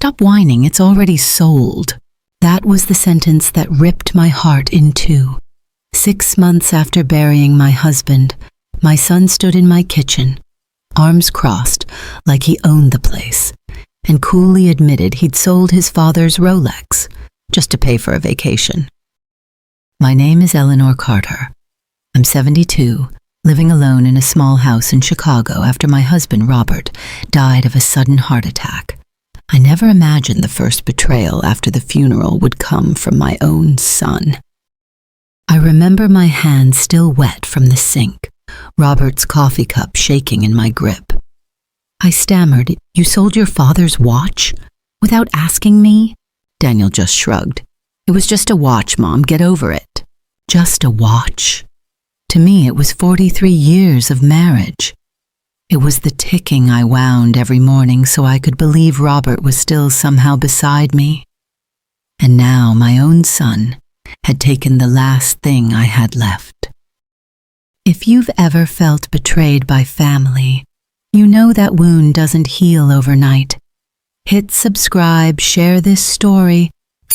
Stop whining, it's already sold. That was the sentence that ripped my heart in two. 6 months after burying my husband, my son stood in my kitchen, arms crossed like he owned the place, and coolly admitted he'd sold his father's Rolex just to pay for a vacation. My name is Eleanor Carter. I'm 72, living alone in a small house in Chicago after my husband, Robert, died of a sudden heart attack. I never imagined the first betrayal after the funeral would come from my own son. I remember my hand still wet from the sink, Robert's coffee cup shaking in my grip. I stammered, "You sold your father's watch? Without asking me?" Daniel just shrugged. "It was just a watch, Mom. Get over it." Just a watch? To me, it was 43 years of marriage. It was the ticking I wound every morning so I could believe Robert was still somehow beside me. And now my own son had taken the last thing I had left. If you've ever felt betrayed by family, you know that wound doesn't heal overnight. Hit subscribe, share this story,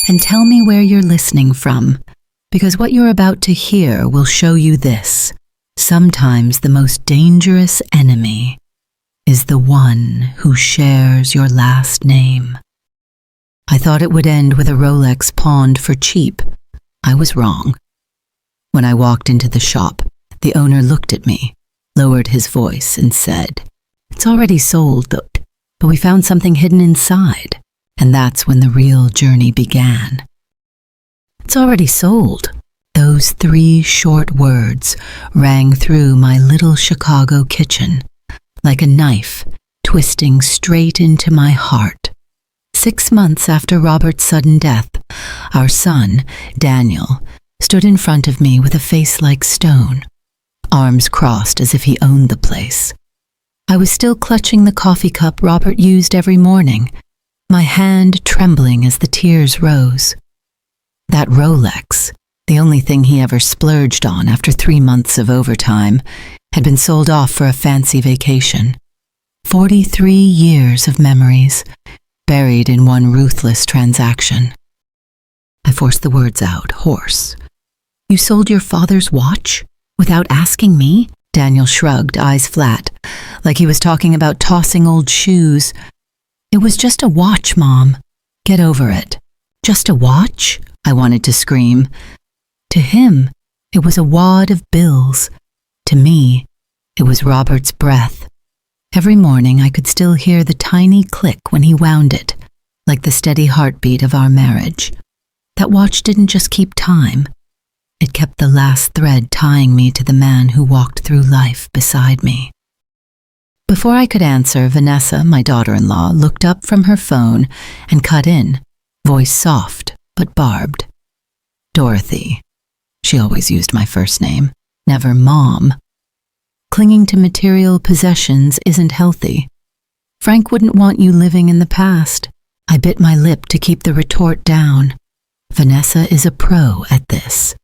and tell me where you're listening from, because what you're about to hear will show you this. Sometimes the most dangerous enemy is the one who shares your last name. I thought it would end with a Rolex pawned for cheap. I was wrong. When I walked into the shop, the owner looked at me, lowered his voice, and said, "It's already sold, but we found something hidden inside." And that's when the real journey began. "It's already sold." Those 3 short words rang through my little Chicago kitchen, like a knife twisting straight into my heart. 6 months after Robert's sudden death, our son, Daniel, stood in front of me with a face like stone, arms crossed as if he owned the place. I was still clutching the coffee cup Robert used every morning, my hand trembling as the tears rose. That Rolex, the only thing he ever splurged on after 3 months of overtime, had been sold off for a fancy vacation. 43 years of memories, buried in one ruthless transaction. I forced the words out, hoarse. "You sold your father's watch? Without asking me?" Daniel shrugged, eyes flat, like he was talking about tossing old shoes. "It was just a watch, Mom. Get over it." "Just a watch?" I wanted to scream. To him, it was a wad of bills. To me, it was Robert's breath. Every morning I could still hear the tiny click when he wound it, like the steady heartbeat of our marriage. That watch didn't just keep time. It kept the last thread tying me to the man who walked through life beside me. Before I could answer, Vanessa, my daughter-in-law, looked up from her phone and cut in, voice soft but barbed. "Dorothy." She always used my first name, never Mom. Clinging to material possessions isn't healthy. Frank wouldn't want you living in the past. I bit my lip to keep the retort down. Vanessa is a pro at this.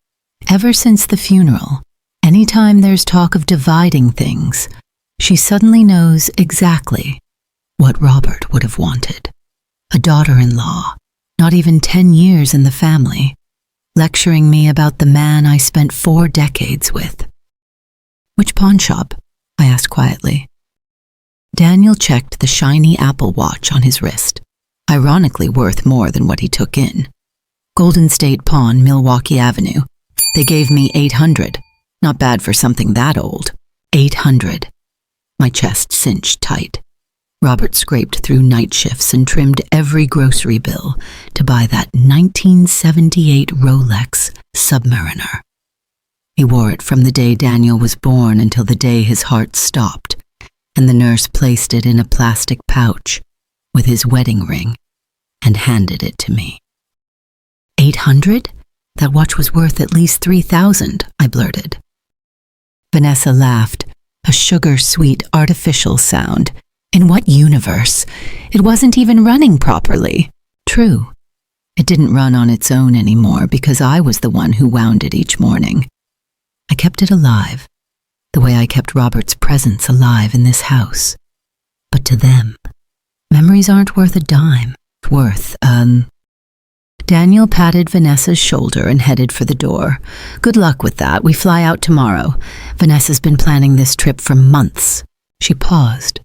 Ever since the funeral, anytime there's talk of dividing things, she suddenly knows exactly what Robert would have wanted. A daughter-in-law, not even 10 years in the family, lecturing me about the man I spent 4 decades with. "Which pawn shop?" I asked quietly. Daniel checked the shiny Apple Watch on his wrist, ironically worth more than what he took in. "Golden State Pawn, Milwaukee Avenue. They gave me $800. Not bad for something that old. $800. My chest cinched tight. Robert scraped through night shifts and trimmed every grocery bill to buy that 1978 Rolex Submariner. He wore it from the day Daniel was born until the day his heart stopped, and the nurse placed it in a plastic pouch with his wedding ring and handed it to me. $800? That watch was worth at least $3,000, I blurted. Vanessa laughed, a sugar-sweet artificial sound. In what universe? It wasn't even running properly. True. It didn't run on its own anymore because I was the one who wound it each morning. I kept it alive, the way I kept Robert's presence alive in this house. But to them, memories aren't worth a dime. Worth, Daniel patted Vanessa's shoulder and headed for the door. Good luck with that. We fly out tomorrow. Vanessa's been planning this trip for months. She paused,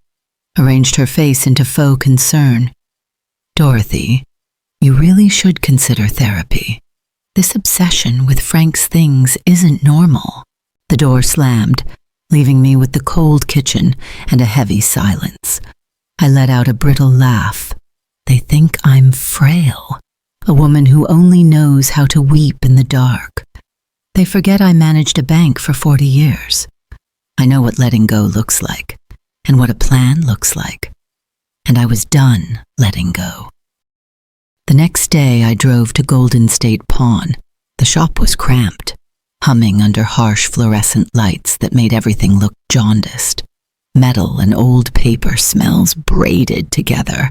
arranged her face into faux concern. Dorothy, you really should consider therapy. This obsession with Frank's things isn't normal. The door slammed, leaving me with the cold kitchen and a heavy silence. I let out a brittle laugh. They think I'm frail, a woman who only knows how to weep in the dark. They forget I managed a bank for 40 years. I know what letting go looks like, and what a plan looks like. And I was done letting go. The next day I drove to Golden State Pawn. The shop was cramped, humming under harsh fluorescent lights that made everything look jaundiced. Metal and old paper smells braided together,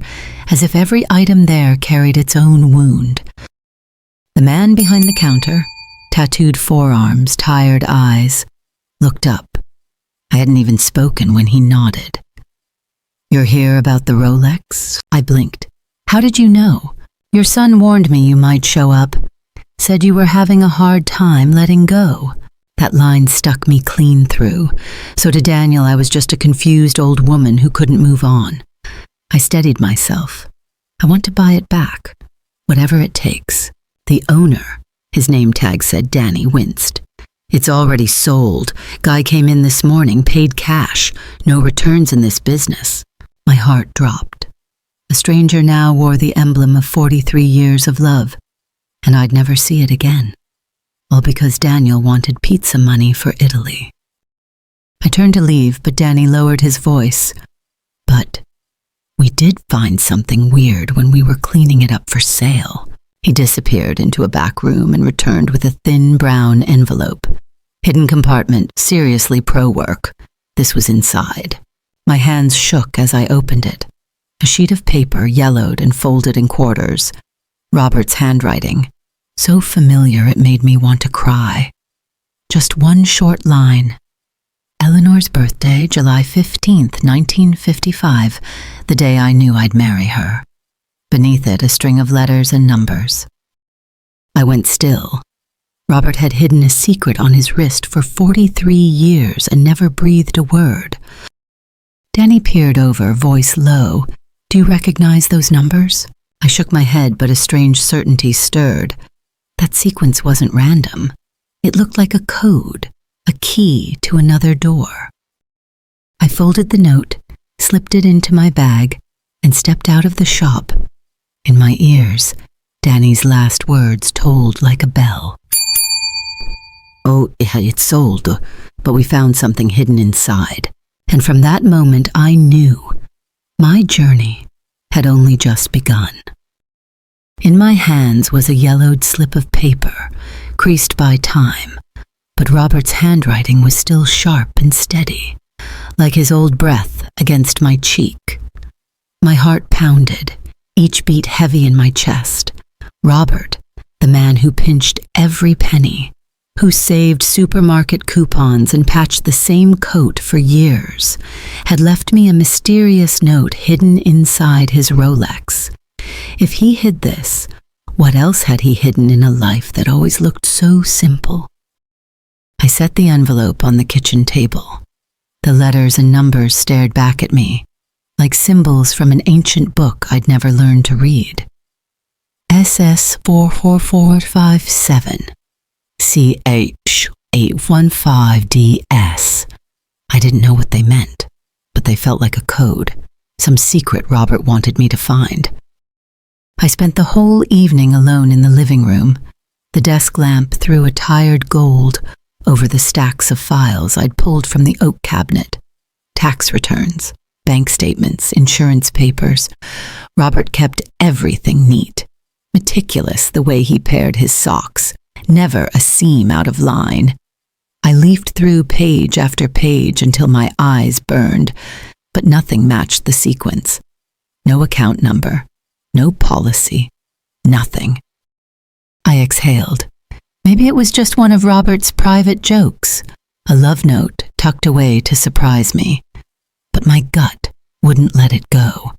as if every item there carried its own wound. The man behind the counter, tattooed forearms, tired eyes, looked up. I hadn't even spoken when he nodded. You're here about the Rolex? I blinked. How did you know? Your son warned me you might show up. Said you were having a hard time letting go. That line stuck me clean through. So to Daniel, I was just a confused old woman who couldn't move on. I steadied myself. I want to buy it back. Whatever it takes. The owner, his name tag said Danny, winced. It's already sold. Guy came in this morning, paid cash. No returns in this business. My heart dropped. The stranger now wore the emblem of 43 years of love, and I'd never see it again. All because Daniel wanted pizza money for Italy. I turned to leave, but Danny lowered his voice. But we did find something weird when we were cleaning it up for sale. He disappeared into a back room and returned with a thin brown envelope. Hidden compartment, seriously pro-work. This was inside. My hands shook as I opened it. A sheet of paper, yellowed and folded in quarters. Robert's handwriting. So familiar it made me want to cry. Just one short line. Eleanor's birthday, July 15th, 1955, the day I knew I'd marry her. Beneath it, a string of letters and numbers. I went still. Robert had hidden a secret on his wrist for 43 years and never breathed a word. Danny peered over, voice low. Do you recognize those numbers? I shook my head, but a strange certainty stirred. That sequence wasn't random. It looked like a code, a key to another door. I folded the note, slipped it into my bag, and stepped out of the shop. In my ears, Danny's last words tolled like a bell. Oh, it's sold, but we found something hidden inside. And from that moment, I knew my journey had only just begun. In my hands was a yellowed slip of paper, creased by time, but Robert's handwriting was still sharp and steady, like his old breath against my cheek. My heart pounded, each beat heavy in my chest. Robert, the man who pinched every penny, who saved supermarket coupons and patched the same coat for years, had left me a mysterious note hidden inside his Rolex. If he hid this, what else had he hidden in a life that always looked so simple? I set the envelope on the kitchen table. The letters and numbers stared back at me, like symbols from an ancient book I'd never learned to read. SS 44457, CH 815DS. I didn't know what they meant, but they felt like a code, some secret Robert wanted me to find. I spent the whole evening alone in the living room. The desk lamp threw a tired gold over the stacks of files I'd pulled from the oak cabinet. Tax returns, bank statements, insurance papers. Robert kept everything neat, meticulous the way he paired his socks, never a seam out of line. I leafed through page after page until my eyes burned, but nothing matched the sequence. No account number. No policy. Nothing. I exhaled. Maybe it was just one of Robert's private jokes, a love note tucked away to surprise me. But my gut wouldn't let it go.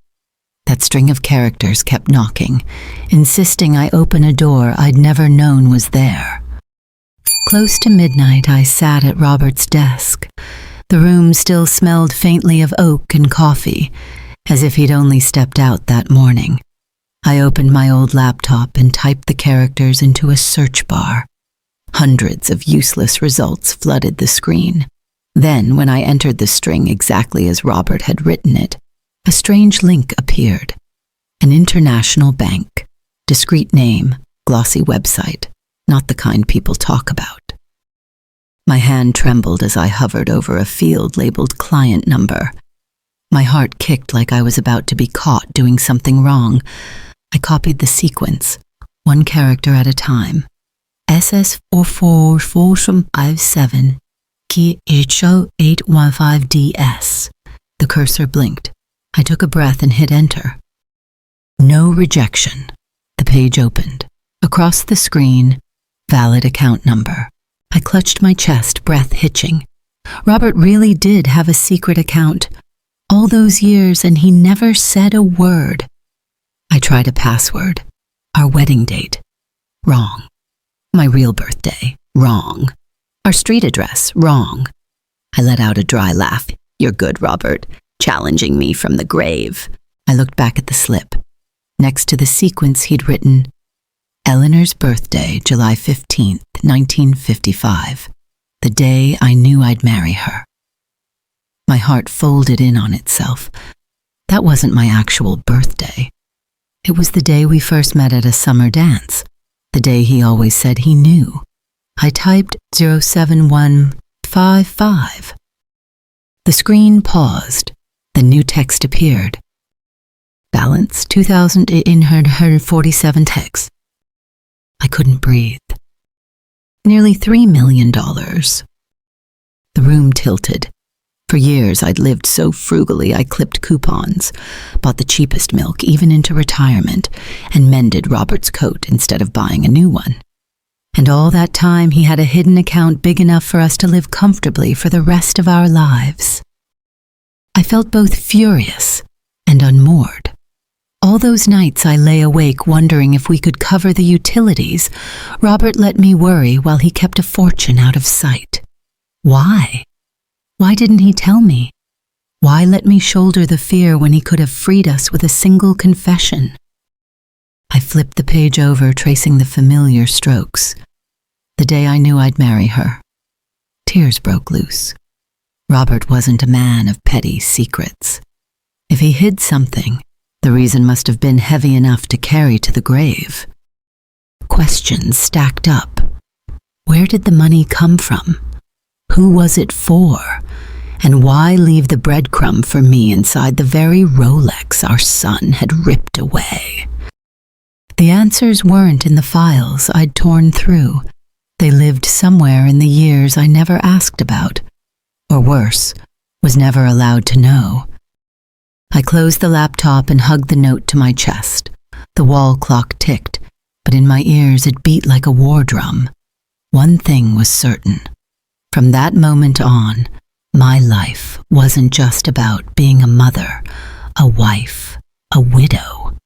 That string of characters kept knocking, insisting I open a door I'd never known was there. Close to midnight, I sat at Robert's desk. The room still smelled faintly of oak and coffee, as if he'd only stepped out that morning. I opened my old laptop and typed the characters into a search bar. Hundreds of useless results flooded the screen. Then, when I entered the string exactly as Robert had written it, a strange link appeared. An international bank, discreet name, glossy website, not the kind people talk about. My hand trembled as I hovered over a field labeled client number. My heart kicked like I was about to be caught doing something wrong. I copied the sequence, one character at a time. SS4457 Key HO815DS. The cursor blinked. I took a breath and hit enter. No rejection. The page opened. Across the screen, valid account number. I clutched my chest, breath hitching. Robert really did have a secret account. All those years, and he never said a word. I tried a password. Our wedding date. Wrong. My real birthday. Wrong. Our street address. Wrong. I let out a dry laugh. You're good, Robert. Challenging me from the grave. I looked back at the slip. Next to the sequence he'd written, Eleanor's birthday, July 15th, 1955. The day I knew I'd marry her. My heart folded in on itself. That wasn't my actual birthday. It was the day we first met at a summer dance. The day he always said he knew. I typed 07155. The screen paused. The new text appeared. Balance 2,847 texts. I couldn't breathe. Nearly $3 million. The room tilted. For years I'd lived so frugally I clipped coupons, bought the cheapest milk even into retirement, and mended Robert's coat instead of buying a new one. And all that time he had a hidden account big enough for us to live comfortably for the rest of our lives. I felt both furious and unmoored. All those nights I lay awake wondering if we could cover the utilities. Robert let me worry while he kept a fortune out of sight. Why? Why didn't he tell me? Why let me shoulder the fear when he could have freed us with a single confession? I flipped the page over, tracing the familiar strokes. The day I knew I'd marry her. Tears broke loose. Robert wasn't a man of petty secrets. If he hid something, the reason must have been heavy enough to carry to the grave. Questions stacked up. Where did the money come from? Who was it for? And why leave the breadcrumb for me inside the very Rolex our son had ripped away? The answers weren't in the files I'd torn through. They lived somewhere in the years I never asked about. Or worse, was never allowed to know. I closed the laptop and hugged the note to my chest. The wall clock ticked, but in my ears it beat like a war drum. One thing was certain. From that moment on, my life wasn't just about being a mother, a wife, a widow.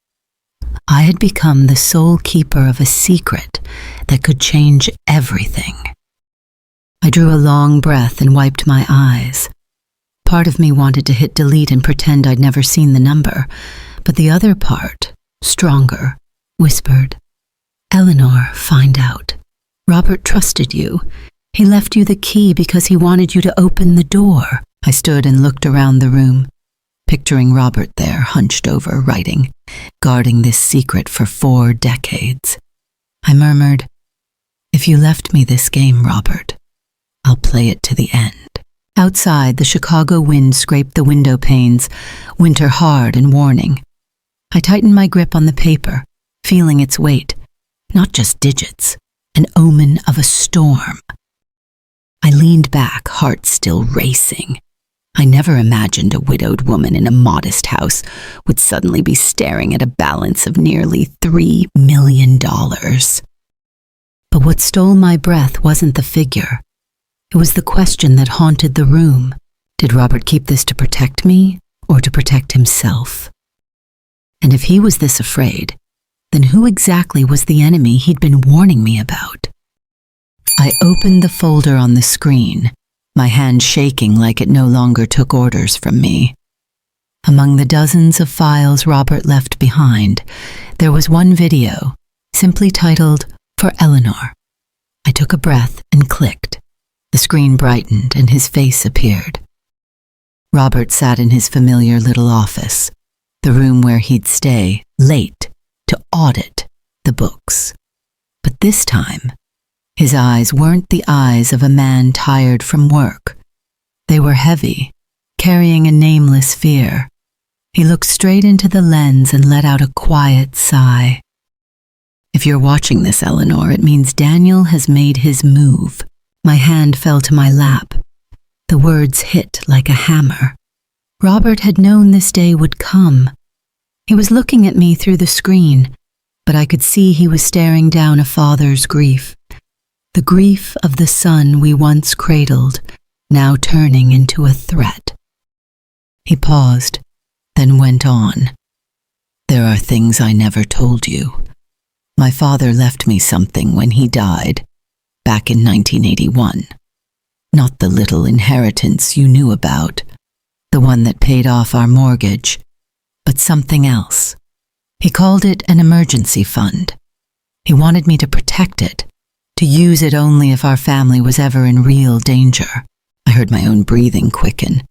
I had become the sole keeper of a secret that could change everything. I drew a long breath and wiped my eyes. Part of me wanted to hit delete and pretend I'd never seen the number, but the other part, stronger, whispered, Eleanor, find out. Robert trusted you. He left you the key because he wanted you to open the door. I stood and looked around the room, picturing Robert there, hunched over, writing, guarding this secret for 4 decades. I murmured, if you left me this game, Robert, I'll play it to the end. Outside, the Chicago wind scraped the window panes, winter hard and warning. I tightened my grip on the paper, feeling its weight, not just digits, an omen of a storm. I leaned back, heart still racing. I never imagined a widowed woman in a modest house would suddenly be staring at a balance of nearly $3 million. But what stole my breath wasn't the figure. It was the question that haunted the room. Did Robert keep this to protect me or to protect himself? And if he was this afraid, then who exactly was the enemy he'd been warning me about? I opened the folder on the screen, my hand shaking like it no longer took orders from me. Among the dozens of files Robert left behind, there was one video, simply titled, "For Eleanor." I took a breath and clicked. The screen brightened and his face appeared. Robert sat in his familiar little office, the room where he'd stay late to audit the books. But this time, his eyes weren't the eyes of a man tired from work. They were heavy, carrying a nameless fear. He looked straight into the lens and let out a quiet sigh. "If you're watching this, Eleanor, it means Daniel has made his move." My hand fell to my lap. The words hit like a hammer. Robert had known this day would come. He was looking at me through the screen, but I could see he was staring down a father's grief. The grief of the son we once cradled, now turning into a threat. He paused, then went on. "There are things I never told you. My father left me something when he died, back in 1981. Not the little inheritance you knew about, the one that paid off our mortgage, but something else. He called it an emergency fund. He wanted me to protect it, to use it only if our family was ever in real danger." I heard my own breathing quicken.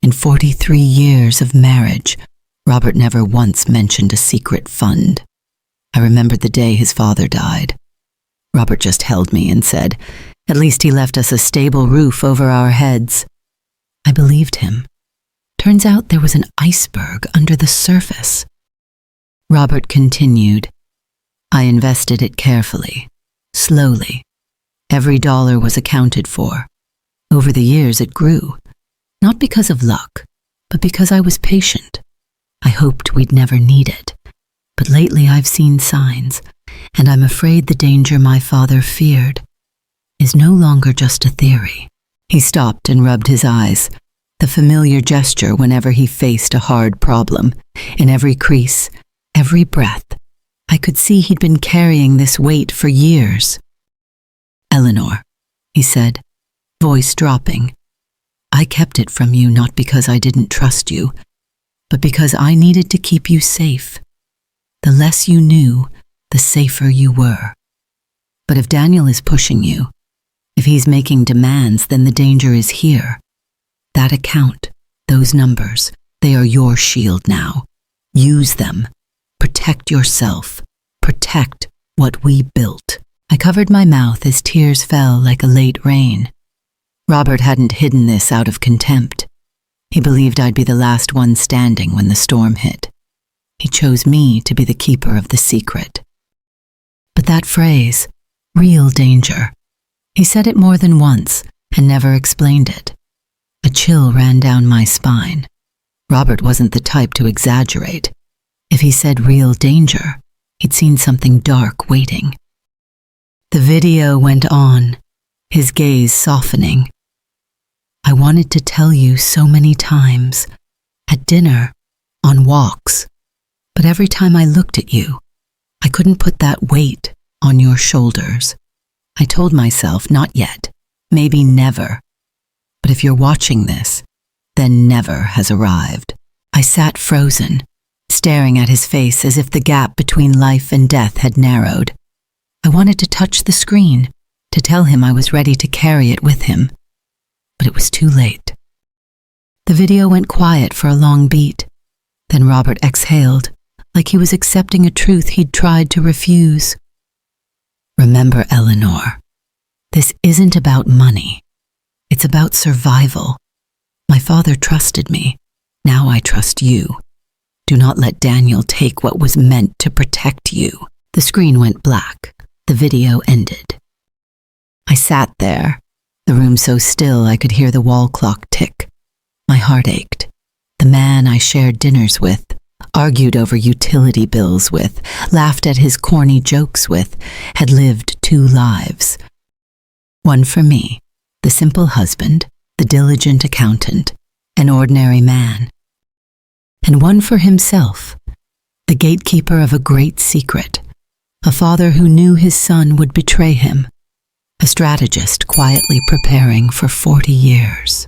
In 43 years of marriage, Robert never once mentioned a secret fund. I remembered the day his father died. Robert just held me and said, "At least he left us a stable roof over our heads." I believed him. Turns out there was an iceberg under the surface. Robert continued. "I invested it carefully, slowly. Every dollar was accounted for. Over the years it grew, not because of luck, but because I was patient. I hoped we'd never need it. But lately I've seen signs, and I'm afraid the danger my father feared is no longer just a theory." He stopped and rubbed his eyes, the familiar gesture whenever he faced a hard problem. In every crease, every breath, I could see he'd been carrying this weight for years. "Eleanor," he said, voice dropping, "I kept it from you not because I didn't trust you, but because I needed to keep you safe. The less you knew, the safer you were. But if Daniel is pushing you, if he's making demands, then the danger is here. That account, those numbers, they are your shield now. Use them. Protect yourself. Protect what we built." I covered my mouth as tears fell like a late rain. Robert hadn't hidden this out of contempt. He believed I'd be the last one standing when the storm hit. He chose me to be the keeper of the secret. But that phrase, real danger, he said it more than once and never explained it. A chill ran down my spine. Robert wasn't the type to exaggerate. If he said real danger, he'd seen something dark waiting. The video went on, his gaze softening. "I wanted to tell you so many times, at dinner, on walks, but every time I looked at you, I couldn't put that weight on your shoulders. I told myself, not yet, maybe never. But if you're watching this, then never has arrived." I sat frozen, staring at his face as if the gap between life and death had narrowed. I wanted to touch the screen, to tell him I was ready to carry it with him. But it was too late. The video went quiet for a long beat. Then Robert exhaled, like he was accepting a truth he'd tried to refuse. "Remember, Eleanor, this isn't about money. It's about survival. My father trusted me. Now I trust you. Do not let Daniel take what was meant to protect you." The screen went black. The video ended. I sat there, the room so still I could hear the wall clock tick. My heart ached. The man I shared dinners with, argued over utility bills with, laughed at his corny jokes with, had lived 2 lives. One for me, the simple husband, the diligent accountant, an ordinary man. And one for himself, the gatekeeper of a great secret, a father who knew his son would betray him, a strategist quietly preparing for 40 years.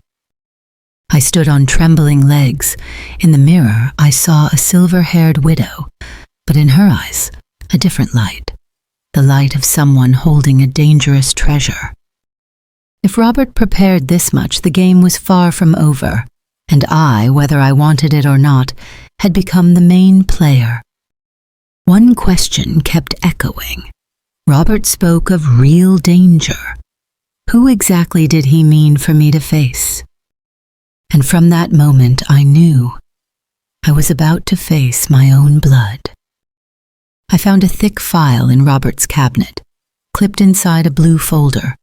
I stood on trembling legs. In the mirror, I saw a silver-haired widow, but in her eyes, a different light, the light of someone holding a dangerous treasure. If Robert prepared this much, the game was far from over, and I, whether I wanted it or not, had become the main player. One question kept echoing. Robert spoke of real danger. Who exactly did he mean for me to face? And from that moment I knew I was about to face my own blood. I found a thick file in Robert's cabinet, clipped inside a blue folder.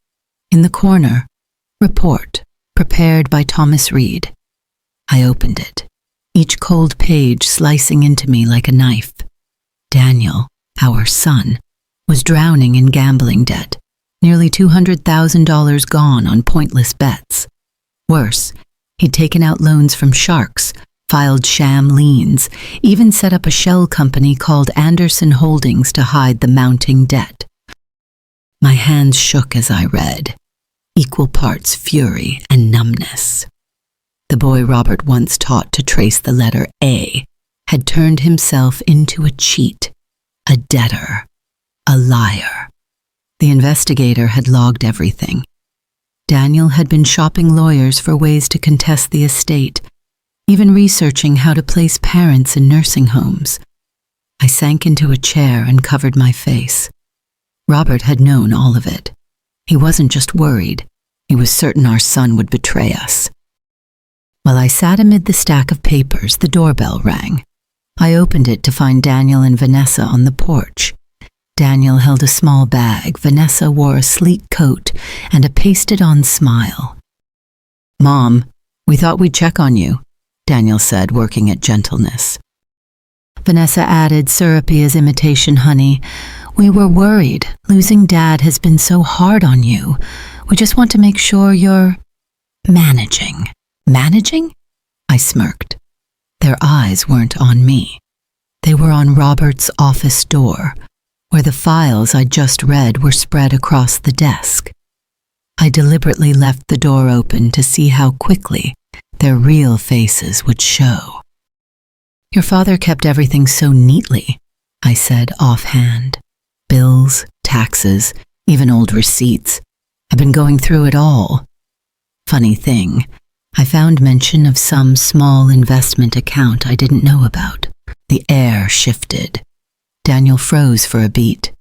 In the corner, report, prepared by Thomas Reed. I opened it, each cold page slicing into me like a knife. Daniel, our son, was drowning in gambling debt, nearly $200,000 gone on pointless bets. Worse, he'd taken out loans from sharks, filed sham liens, even set up a shell company called Anderson Holdings to hide the mounting debt. My hands shook as I read, equal parts fury and numbness. The boy Robert once taught to trace the letter A had turned himself into a cheat, a debtor, a liar. The investigator had logged everything. Daniel had been shopping lawyers for ways to contest the estate, even researching how to place parents in nursing homes. I sank into a chair and covered my face. Robert had known all of it. He wasn't just worried. He was certain our son would betray us. While I sat amid the stack of papers, the doorbell rang. I opened it to find Daniel and Vanessa on the porch. Daniel held a small bag. Vanessa wore a sleek coat and a pasted-on smile. "Mom, we thought we'd check on you," Daniel said, working at gentleness. Vanessa added, syrupy as imitation honey, "We were worried. Losing Dad has been so hard on you. We just want to make sure you're managing." "Managing?" I smirked. Their eyes weren't on me. They were on Robert's office door, where the files I'd just read were spread across the desk. I deliberately left the door open to see how quickly their real faces would show. "Your father kept everything so neatly," I said offhand. "Bills, taxes, even old receipts. I've been going through it all." Funny thing, I found mention of some small investment account I didn't know about. The air shifted. Daniel froze for a beat.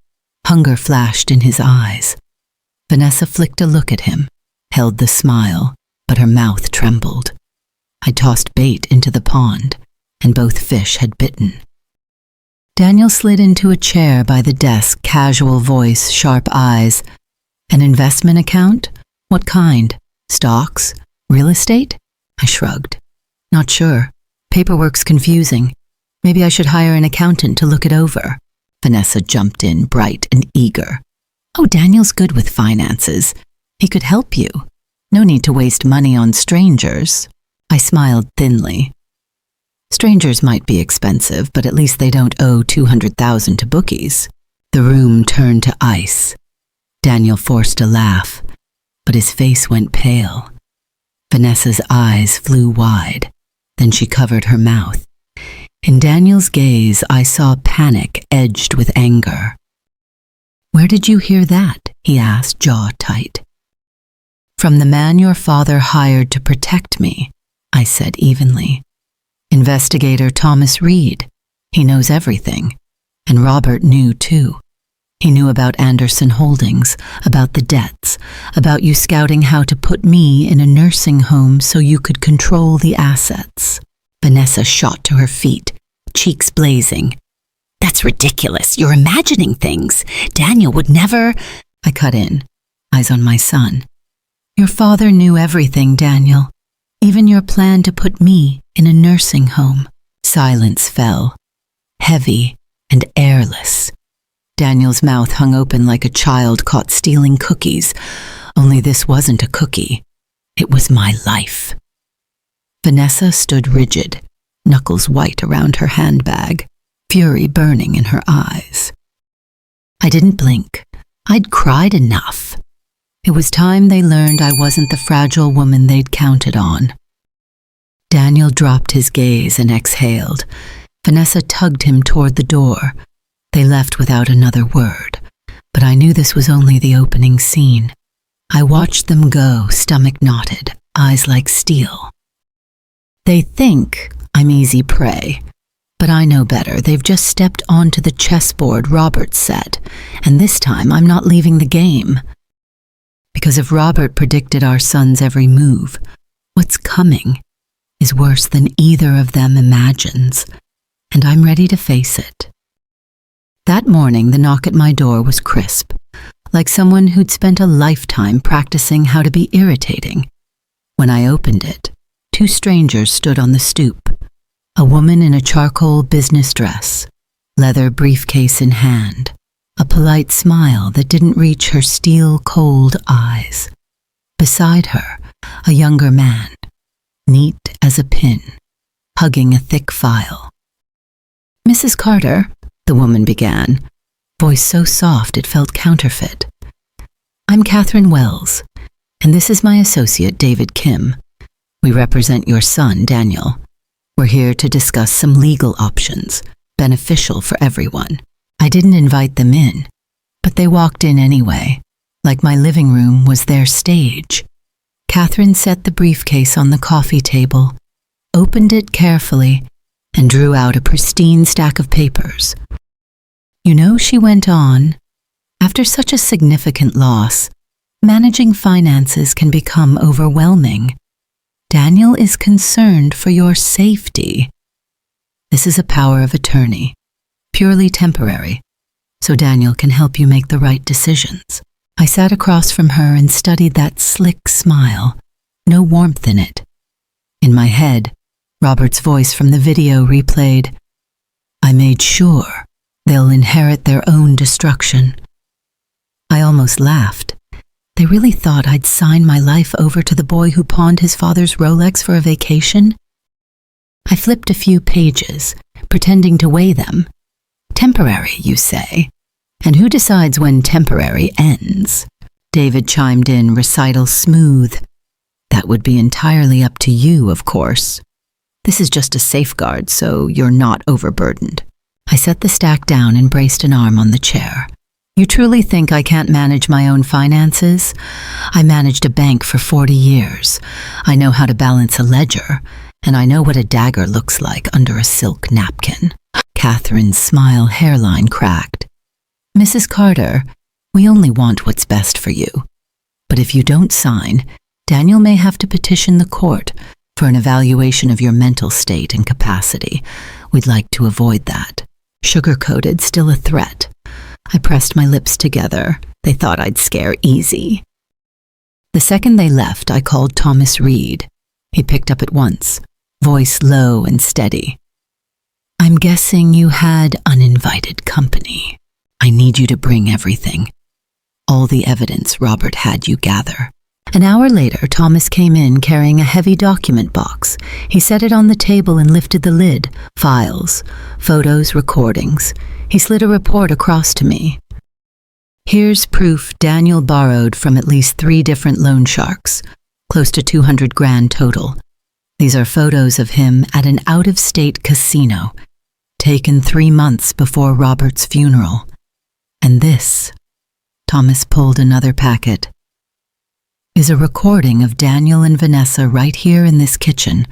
Hunger flashed in his eyes. Vanessa flicked a look at him, held the smile, but her mouth trembled. I tossed bait into the pond, and both fish had bitten. Daniel slid into a chair by the desk, casual voice, sharp eyes. "An investment account? What kind? Stocks? Real estate?" I shrugged. "Not sure. Paperwork's confusing. Maybe I should hire an accountant to look it over." Vanessa jumped in, bright and eager. "Oh, Daniel's good with finances. He could help you. No need to waste money on strangers." I smiled thinly. "Strangers might be expensive, but at least they don't owe $200,000 to bookies." The room turned to ice. Daniel forced a laugh, but his face went pale. Vanessa's eyes flew wide. Then she covered her mouth. In Daniel's gaze, I saw panic edged with anger. "Where did you hear that?" he asked, jaw tight. "From the man your father hired to protect me," I said evenly. "Investigator Thomas Reed. He knows everything. And Robert knew too. He knew about Anderson Holdings, about the debts, about you scouting how to put me in a nursing home so you could control the assets." Vanessa shot to her feet, cheeks blazing. "That's ridiculous. You're imagining things. Daniel would never—" I cut in, eyes on my son. "Your father knew everything, Daniel. Even your plan to put me in a nursing home." Silence fell, heavy and airless. Daniel's mouth hung open like a child caught stealing cookies, only this wasn't a cookie. It was my life. Vanessa stood rigid, knuckles white around her handbag. fury burning in her eyes. I didn't blink. I'd cried enough. It was time they learned I wasn't the fragile woman they'd counted on. Daniel dropped his gaze and exhaled. Vanessa tugged him toward the door. They left without another word, but I knew this was only the opening scene. I watched them go, stomach knotted, eyes like steel. They think I'm easy prey, but I know better. They've just stepped onto the chessboard Robert set, and this time I'm not leaving the game. Because if Robert predicted our son's every move, what's coming is worse than either of them imagines, and I'm ready to face it. That morning, the knock at my door was crisp, like someone who'd spent a lifetime practicing how to be irritating. When I opened it, two strangers stood on the stoop, a woman in a charcoal business dress, leather briefcase in hand, a polite smile that didn't reach her steel-cold eyes. Beside her, a younger man, neat as a pin, hugging a thick file. "Mrs. Carter," the woman began, voice so soft it felt counterfeit. "I'm Catherine Wells, and this is my associate, David Kim. We represent your son, Daniel. We're here to discuss some legal options, beneficial for everyone." I didn't invite them in, but they walked in anyway, like my living room was their stage. Catherine set the briefcase on the coffee table, opened it carefully, and drew out a pristine stack of papers. "You know," she went on, "after such a significant loss, managing finances can become overwhelming. Daniel is concerned for your safety. This is a power of attorney, purely temporary, so Daniel can help you make the right decisions." I sat across from her and studied that slick smile, no warmth in it. In my head, Robert's voice from the video replayed, "I made sure they'll inherit their own destruction." I almost laughed. They really thought I'd sign my life over to the boy who pawned his father's Rolex for a vacation? I flipped a few pages, pretending to weigh them. "Temporary, you say? And who decides when temporary ends?" David chimed in, recital smooth. "That would be entirely up to you, of course. This is just a safeguard, so you're not overburdened." I set the stack down and braced an arm on the chair. "You truly think I can't manage my own finances? I managed a bank for 40 years. I know how to balance a ledger, and I know what a dagger looks like under a silk napkin." Catherine's smile hairline cracked. "Mrs. Carter, we only want what's best for you. But if you don't sign, Daniel may have to petition the court for an evaluation of your mental state and capacity. We'd like to avoid that." Sugar-coated, still a threat. I pressed my lips together. They thought I'd scare easy. The second they left, I called Thomas Reed. He picked up at once, voice low and steady. "I'm guessing you had uninvited company. I need you to bring everything. All the evidence Robert had you gather." An hour later, Thomas came in carrying a heavy document box. He set it on the table and lifted the lid. Files, photos, recordings. He slid a report across to me. "Here's proof Daniel borrowed from at least 3 different loan sharks, close to 200 grand total. These are photos of him at an out-of-state casino, taken 3 months before Robert's funeral. And this," Thomas pulled another packet, "is a recording of Daniel and Vanessa right here in this kitchen,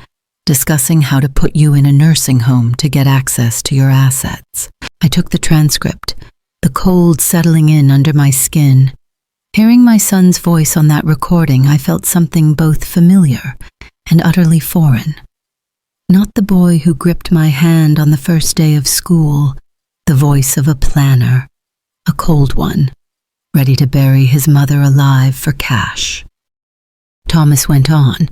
discussing how to put you in a nursing home to get access to your assets." I took the transcript, the cold settling in under my skin. Hearing my son's voice on that recording, I felt something both familiar and utterly foreign. Not the boy who gripped my hand on the first day of school, the voice of a planner, a cold one, ready to bury his mother alive for cash. Thomas went on,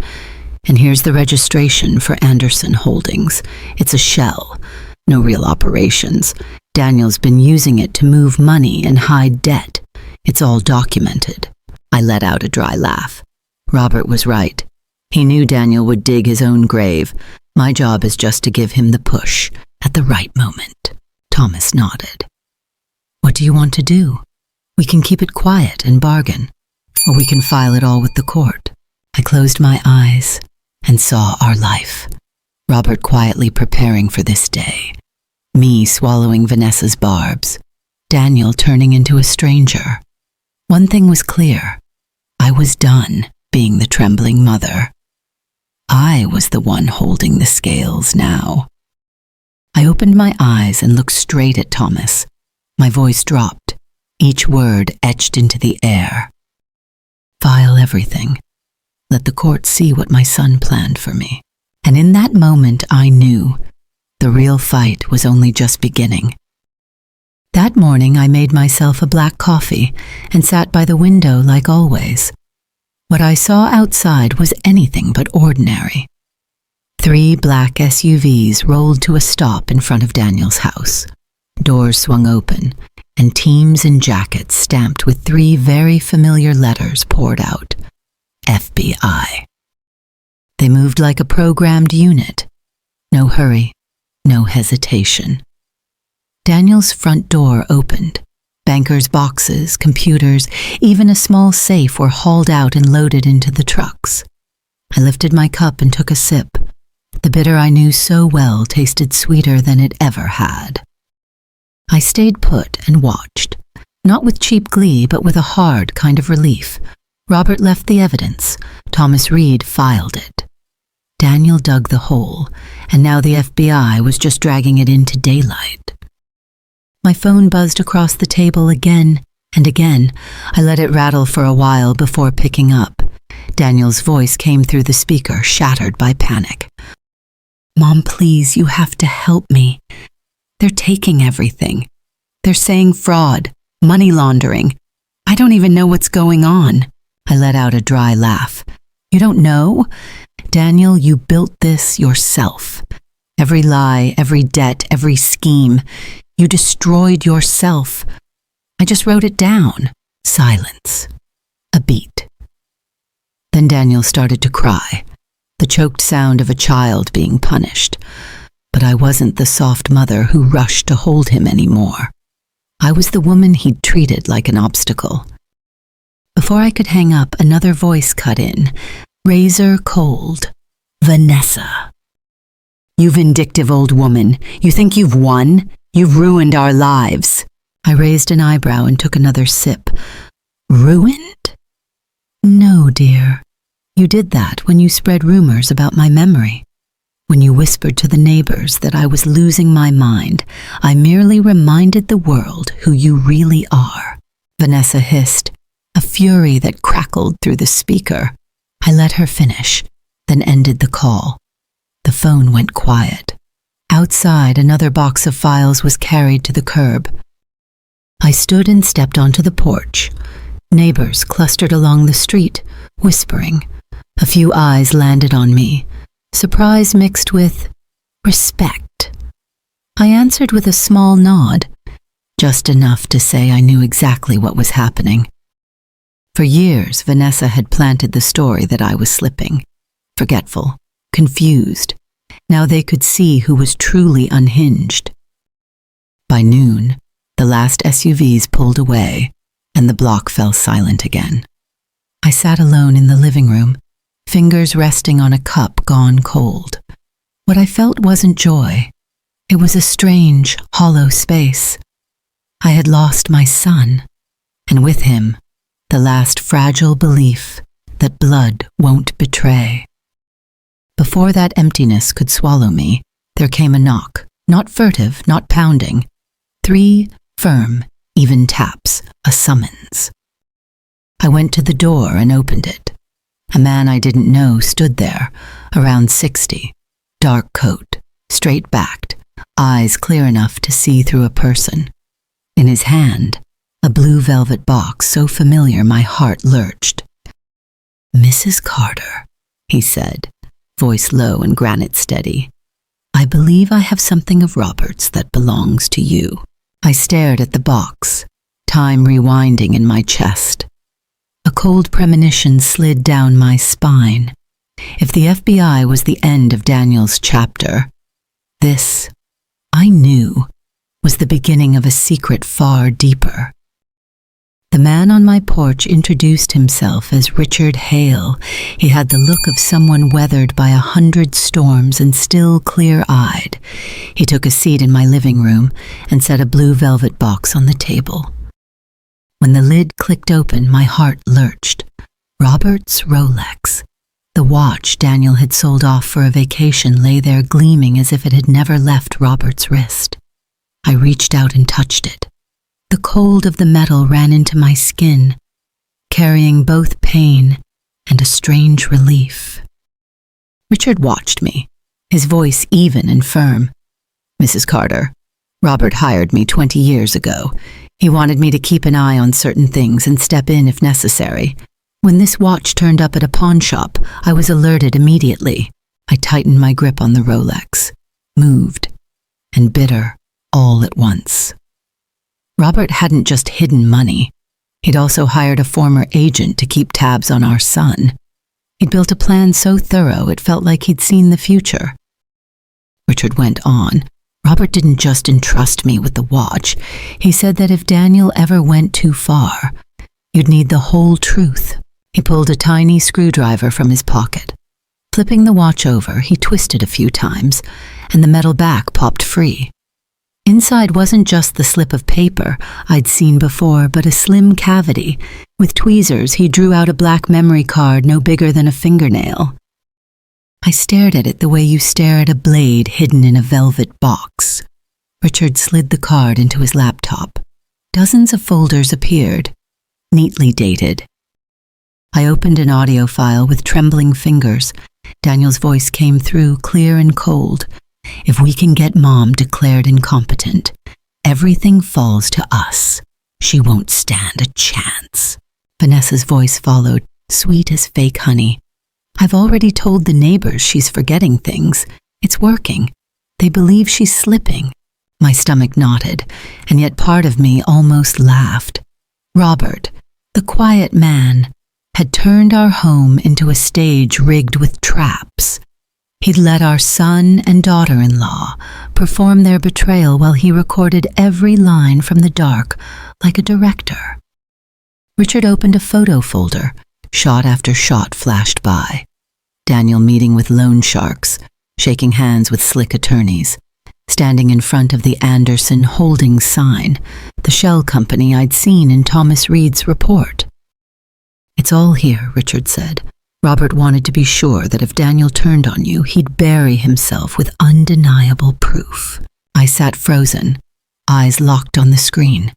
"And here's the registration for Anderson Holdings. It's a shell, no real operations. Daniel's been using it to move money and hide debt. It's all documented." I let out a dry laugh. Robert was right. He knew Daniel would dig his own grave. My job is just to give him the push at the right moment. Thomas nodded. What do you want to do? We can keep it quiet and bargain, or we can file it all with the court. I closed my eyes and saw our life. Robert quietly preparing for this day. Me swallowing Vanessa's barbs. Daniel turning into a stranger. One thing was clear. I was done being the trembling mother. I was the one holding the scales now. I opened my eyes and looked straight at Thomas. My voice dropped, each word etched into the air. File everything. Let the court see what my son planned for me. And in that moment I knew the real fight was only just beginning. That morning I made myself a black coffee and sat by the window like always. What I saw outside was anything but ordinary. 3 black SUVs rolled to a stop in front of Daniel's house. Doors swung open, and teams in jackets stamped with 3 very familiar letters poured out. FBI. They moved like a programmed unit. No hurry, no hesitation. Daniel's front door opened. Bankers' boxes, computers, even a small safe were hauled out and loaded into the trucks. I lifted my cup and took a sip. The bitter I knew so well tasted sweeter than it ever had. I stayed put and watched, not with cheap glee, but with a hard kind of relief. Robert left the evidence. Thomas Reed filed it. Daniel dug the hole, and now the FBI was just dragging it into daylight. My phone buzzed across the table again and again. I let it rattle for a while before picking up. Daniel's voice came through the speaker, shattered by panic. Mom, please, you have to help me. They're taking everything. They're saying fraud, money laundering. I don't even know what's going on. I let out a dry laugh. You don't know? Daniel, you built this yourself. Every lie, every debt, every scheme. You destroyed yourself. I just wrote it down. Silence. A beat. Then Daniel started to cry, the choked sound of a child being punished. But I wasn't the soft mother who rushed to hold him anymore. I was the woman he'd treated like an obstacle. Before I could hang up, another voice cut in, razor cold. Vanessa. You vindictive old woman. You think you've won? You've ruined our lives. I raised an eyebrow and took another sip. Ruined? No, dear. You did that when you spread rumors about my memory. When you whispered to the neighbors that I was losing my mind, I merely reminded the world who you really are. Vanessa hissed, a fury that crackled through the speaker. I let her finish, then ended the call. The phone went quiet. Outside, another box of files was carried to the curb. I stood and stepped onto the porch. Neighbors clustered along the street, whispering. A few eyes landed on me, surprise mixed with respect. I answered with a small nod, just enough to say I knew exactly what was happening. For years, Vanessa had planted the story that I was slipping, forgetful, confused. Now they could see who was truly unhinged. By noon, the last SUVs pulled away, and the block fell silent again. I sat alone in the living room, fingers resting on a cup gone cold. What I felt wasn't joy. It was a strange, hollow space. I had lost my son, and with him, the last fragile belief that blood won't betray. Before that emptiness could swallow me, there came a knock, not furtive, not pounding. 3 firm, even taps, a summons. I went to the door and opened it. A man I didn't know stood there, around 60, dark coat, straight-backed, eyes clear enough to see through a person. In his hand, a blue velvet box so familiar my heart lurched. Mrs. Carter, he said, voice low and granite steady. I believe I have something of Robert's that belongs to you. I stared at the box, time rewinding in my chest. A cold premonition slid down my spine. If the FBI was the end of Daniel's chapter, this, I knew, was the beginning of a secret far deeper. The man on my porch introduced himself as Richard Hale. He had the look of someone weathered by 100 storms and still clear-eyed. He took a seat in my living room and set a blue velvet box on the table. When the lid clicked open, my heart lurched. Robert's Rolex. The watch Daniel had sold off for a vacation lay there gleaming as if it had never left Robert's wrist. I reached out and touched it. The cold of the metal ran into my skin, carrying both pain and a strange relief. Richard watched me, his voice even and firm. "Mrs. Carter, Robert hired me 20 years ago. He wanted me to keep an eye on certain things and step in if necessary. When this watch turned up at a pawn shop, I was alerted immediately. I tightened my grip on the Rolex, moved, and bitter all at once. Robert hadn't just hidden money. He'd also hired a former agent to keep tabs on our son. He'd built a plan so thorough it felt like he'd seen the future." Richard went on. "Robert didn't just entrust me with the watch. He said that if Daniel ever went too far, you'd need the whole truth." He pulled a tiny screwdriver from his pocket. Flipping the watch over, he twisted a few times, and the metal back popped free. Inside wasn't just the slip of paper I'd seen before, but a slim cavity. With tweezers, he drew out a black memory card no bigger than a fingernail. I stared at it the way you stare at a blade hidden in a velvet box. Richard slid the card into his laptop. Dozens of folders appeared, neatly dated. I opened an audio file with trembling fingers. Daniel's voice came through, clear and cold. "If we can get Mom declared incompetent, everything falls to us. She won't stand a chance." Vanessa's voice followed, sweet as fake honey. "I've already told the neighbors she's forgetting things. It's working. They believe she's slipping." My stomach knotted, and yet part of me almost laughed. Robert, the quiet man, had turned our home into a stage rigged with traps. He'd let our son and daughter-in-law perform their betrayal while he recorded every line from the dark like a director. Richard opened a photo folder. Shot after shot flashed by. Daniel meeting with loan sharks, shaking hands with slick attorneys, standing in front of the Anderson Holdings sign, the shell company I'd seen in Thomas Reed's report. "It's all here," Richard said. "Robert wanted to be sure that if Daniel turned on you, he'd bury himself with undeniable proof." I sat frozen, eyes locked on the screen.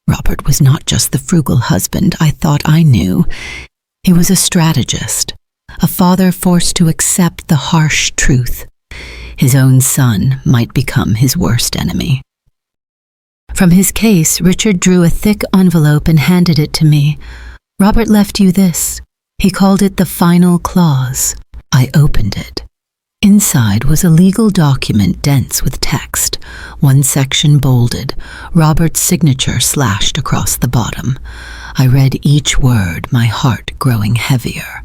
Robert was not just the frugal husband I thought I knew. He was a strategist, a father forced to accept the harsh truth. His own son might become his worst enemy. From his case, Richard drew a thick envelope and handed it to me. "Robert left you this. He called it the final clause." I opened it. Inside was a legal document dense with text, one section bolded, Robert's signature slashed across the bottom. I read each word, my heart growing heavier.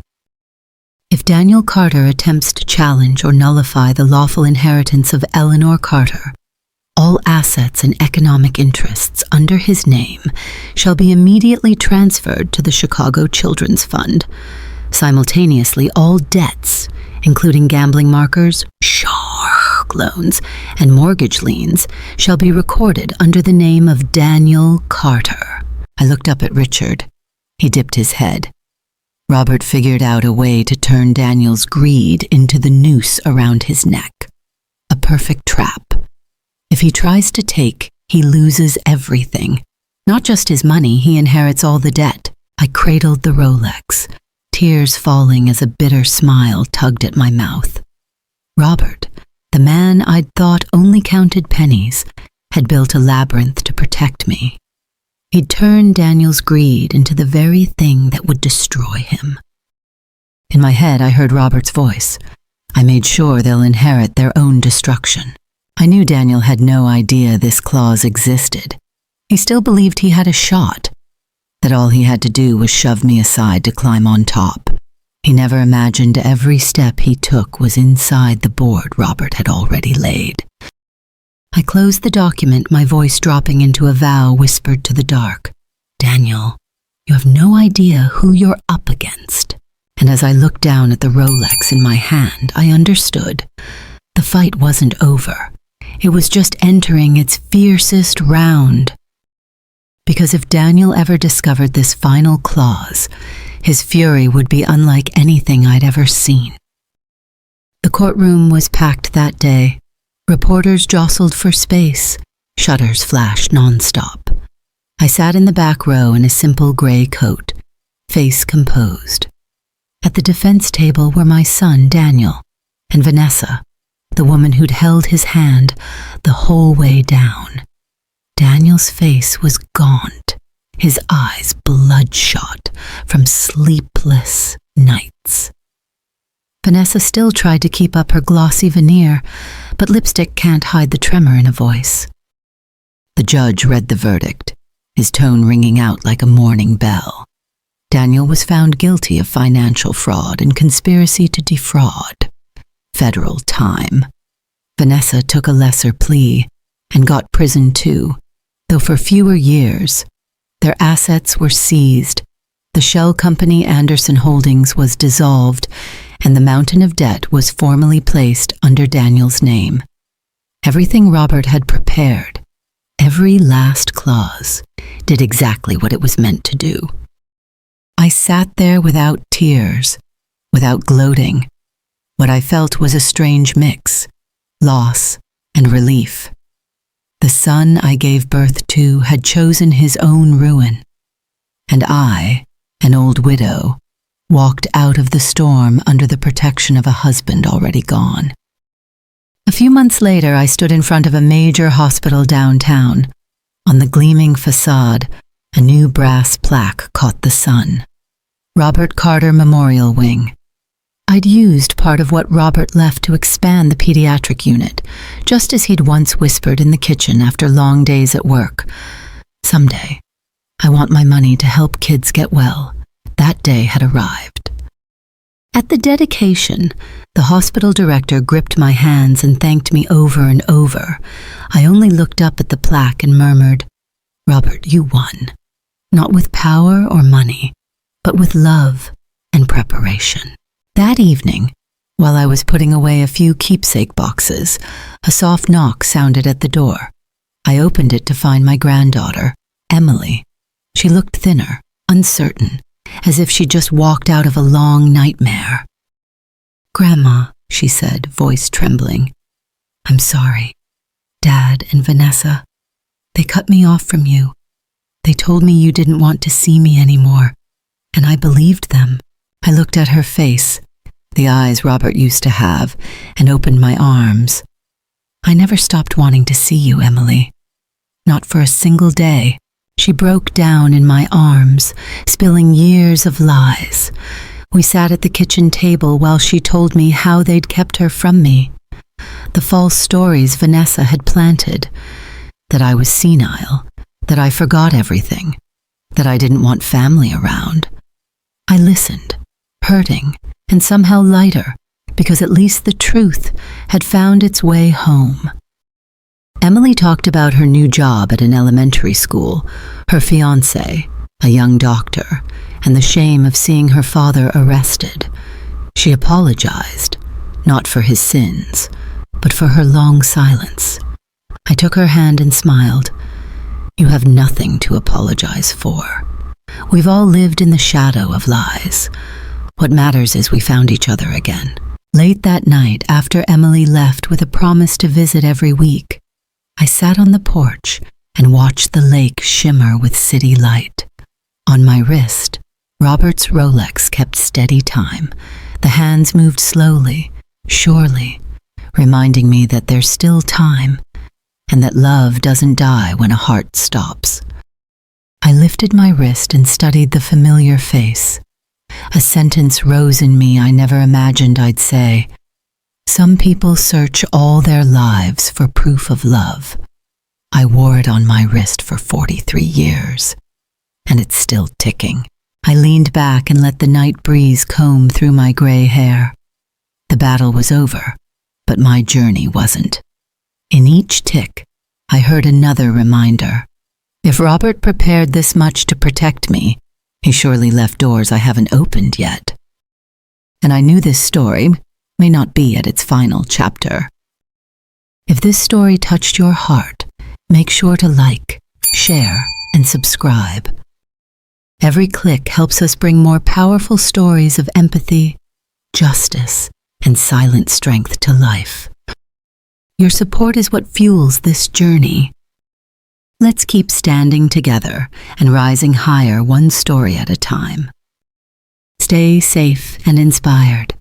"If Daniel Carter attempts to challenge or nullify the lawful inheritance of Eleanor Carter, all assets and economic interests under his name shall be immediately transferred to the Chicago Children's Fund. Simultaneously, all debts, including gambling markers, shark loans, and mortgage liens, shall be recorded under the name of Daniel Carter." I looked up at Richard. He dipped his head. Robert figured out a way to turn Daniel's greed into the noose around his neck. A perfect trap. If he tries to take, he loses everything. Not just his money, he inherits all the debt. I cradled the Rolex, tears falling as a bitter smile tugged at my mouth. Robert, the man I'd thought only counted pennies, had built a labyrinth to protect me. He'd turned Daniel's greed into the very thing that would destroy him. In my head, I heard Robert's voice. "I made sure they'll inherit their own destruction." I knew Daniel had no idea this clause existed. He still believed he had a shot, that all he had to do was shove me aside to climb on top. He never imagined every step he took was inside the board Robert had already laid. I closed the document, my voice dropping into a vow whispered to the dark. Daniel, you have no idea who you're up against. And as I looked down at the Rolex in my hand, I understood. The fight wasn't over. It was just entering its fiercest round. Because if Daniel ever discovered this final clause, his fury would be unlike anything I'd ever seen. The courtroom was packed that day. Reporters jostled for space. Shutters flashed nonstop. I sat in the back row in a simple gray coat, face composed. At the defense table were my son, Daniel, and Vanessa, the woman who'd held his hand the whole way down. Daniel's face was gaunt, his eyes bloodshot from sleepless nights. Vanessa still tried to keep up her glossy veneer, but lipstick can't hide the tremor in a voice. The judge read the verdict, his tone ringing out like a morning bell. Daniel was found guilty of financial fraud and conspiracy to defraud. Federal time. Vanessa took a lesser plea and got prison too, though for fewer years. Their assets were seized. The shell company Anderson Holdings was dissolved, and the mountain of debt was formally placed under Daniel's name. Everything Robert had prepared, every last clause, did exactly what it was meant to do. I sat there without tears, without gloating. What I felt was a strange mix, loss and relief. The son I gave birth to had chosen his own ruin, and I, an old widow, walked out of the storm under the protection of a husband already gone. A few months later, I stood in front of a major hospital downtown. On the gleaming facade, a new brass plaque caught the sun. Robert Carter Memorial Wing. I'd used part of what Robert left to expand the pediatric unit, just as he'd once whispered in the kitchen after long days at work. Someday, I want my money to help kids get well. That day had arrived. At the dedication, the hospital director gripped my hands and thanked me over and over. I only looked up at the plaque and murmured, "Robert, you won. Not with power or money, but with love and preparation." That evening, while I was putting away a few keepsake boxes, a soft knock sounded at the door. I opened it to find my granddaughter, Emily. She looked thinner, uncertain, as if she'd just walked out of a long nightmare. "Grandma," she said, voice trembling, "I'm sorry. Dad and Vanessa, they cut me off from you. They told me you didn't want to see me anymore, and I believed them." I looked at her face, the eyes Robert used to have, and opened my arms. "I never stopped wanting to see you, Emily. Not for a single day." She broke down in my arms, spilling years of lies. We sat at the kitchen table while she told me how they'd kept her from me. The false stories Vanessa had planted, that I was senile, that I forgot everything, that I didn't want family around. I listened, hurting and somehow lighter, because at least the truth had found its way home. Emily talked about her new job at an elementary school, her fiancé, a young doctor, and the shame of seeing her father arrested. She apologized, not for his sins, but for her long silence. I took her hand and smiled. "You have nothing to apologize for. We've all lived in the shadow of lies. What matters is we found each other again." Late that night, after Emily left with a promise to visit every week, I sat on the porch and watched the lake shimmer with city light. On my wrist, Robert's Rolex kept steady time. The hands moved slowly, surely, reminding me that there's still time and that love doesn't die when a heart stops. I lifted my wrist and studied the familiar face. A sentence rose in me I never imagined I'd say. Some people search all their lives for proof of love. I wore it on my wrist for 43 years, and it's still ticking. I leaned back and let the night breeze comb through my gray hair. The battle was over, but my journey wasn't. In each tick, I heard another reminder. If Robert prepared this much to protect me, he surely left doors I haven't opened yet. And I knew this story may not be at its final chapter. If this story touched your heart, make sure to like, share, and subscribe. Every click helps us bring more powerful stories of empathy, justice, and silent strength to life. Your support is what fuels this journey. Let's keep standing together and rising higher one story at a time. Stay safe and inspired.